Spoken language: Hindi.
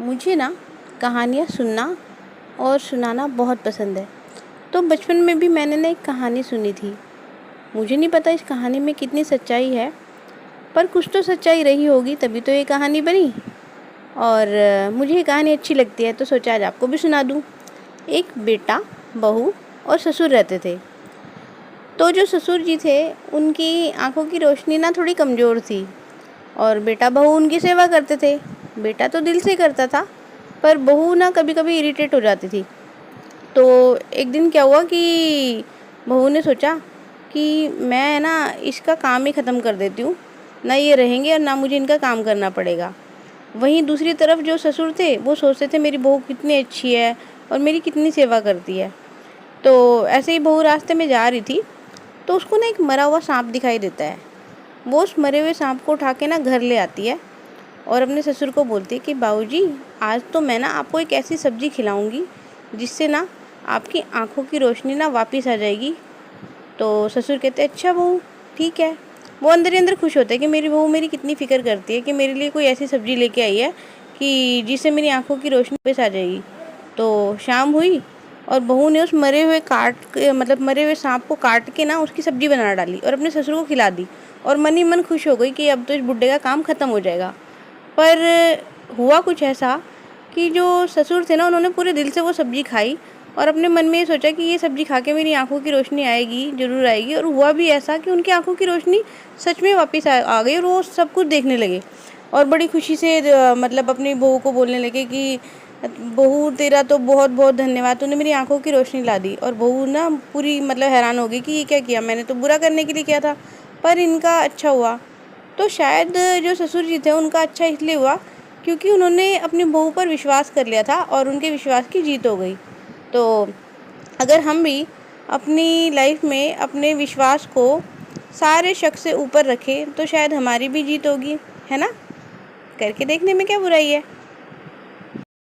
मुझे ना कहानियाँ सुनना और सुनाना बहुत पसंद है। तो बचपन में भी मैंने ना एक कहानी सुनी थी। मुझे नहीं पता इस कहानी में कितनी सच्चाई है, पर कुछ तो सच्चाई रही होगी तभी तो ये कहानी बनी। और मुझे ये कहानी अच्छी लगती है तो सोचा आज आपको भी सुना दूँ। एक बेटा, बहू और ससुर रहते थे। तो जो ससुर जी थे उनकी आंखों की रोशनी ना थोड़ी कमज़ोर थी और बेटा बहू उनकी सेवा करते थे। बेटा तो दिल से करता था, पर बहू ना कभी कभी इरिटेट हो जाती थी। तो एक दिन क्या हुआ कि बहू ने सोचा कि मैं ना इसका काम ही ख़त्म कर देती हूँ, ना ये रहेंगे और ना मुझे इनका काम करना पड़ेगा। वहीं दूसरी तरफ जो ससुर थे वो सोचते थे मेरी बहू कितनी अच्छी है और मेरी कितनी सेवा करती है। तो ऐसे ही बहू रास्ते में जा रही थी तो उसको ना एक मरा हुआ सांप दिखाई देता है। वो उस मरे हुए सांप को उठा के ना घर ले आती है और अपने ससुर को बोलती है कि बाबूजी, आज तो मैं ना आपको एक ऐसी सब्ज़ी खिलाऊंगी जिससे ना आपकी आंखों की रोशनी ना वापस आ जाएगी। तो ससुर कहते हैं अच्छा बहू, ठीक है। वो अंदर ही अंदर खुश होते हैं कि मेरी बहू मेरी कितनी फ़िक्र करती है कि मेरे लिए कोई ऐसी सब्ज़ी लेके आई है कि जिससे मेरी आंखों की रोशनी वापस आ जाएगी। तो शाम हुई और बहू ने उस मरे हुए सांप को काट के ना उसकी सब्ज़ी बना डाली और अपने ससुर को खिला दी। और मन ही मन खुश हो गई कि अब तो इस बुड्ढे का काम ख़त्म हो जाएगा। पर हुआ कुछ ऐसा कि जो ससुर थे ना उन्होंने पूरे दिल से वो सब्ज़ी खाई और अपने मन में ये सोचा कि ये सब्ज़ी खा के मेरी आंखों की रोशनी आएगी, ज़रूर आएगी। और हुआ भी ऐसा कि उनकी आंखों की रोशनी सच में वापस आ गई और वो सब कुछ देखने लगे और बड़ी खुशी से अपनी बहू को बोलने लगे कि बहू तेरा तो बहुत बहुत धन्यवाद, तूने मेरी आंखों की रोशनी ला दी। और बहू ना पूरी हैरान हो गई कि ये क्या किया, मैंने तो बुरा करने के लिए किया था पर इनका अच्छा हुआ। तो शायद जो ससुर जी थे उनका अच्छा इसलिए हुआ क्योंकि उन्होंने अपनी बहू पर विश्वास कर लिया था और उनके विश्वास की जीत हो गई। तो अगर हम भी अपनी लाइफ में अपने विश्वास को सारे शख्स से ऊपर रखें तो शायद हमारी भी जीत होगी, है ना। करके देखने में क्या बुराई है।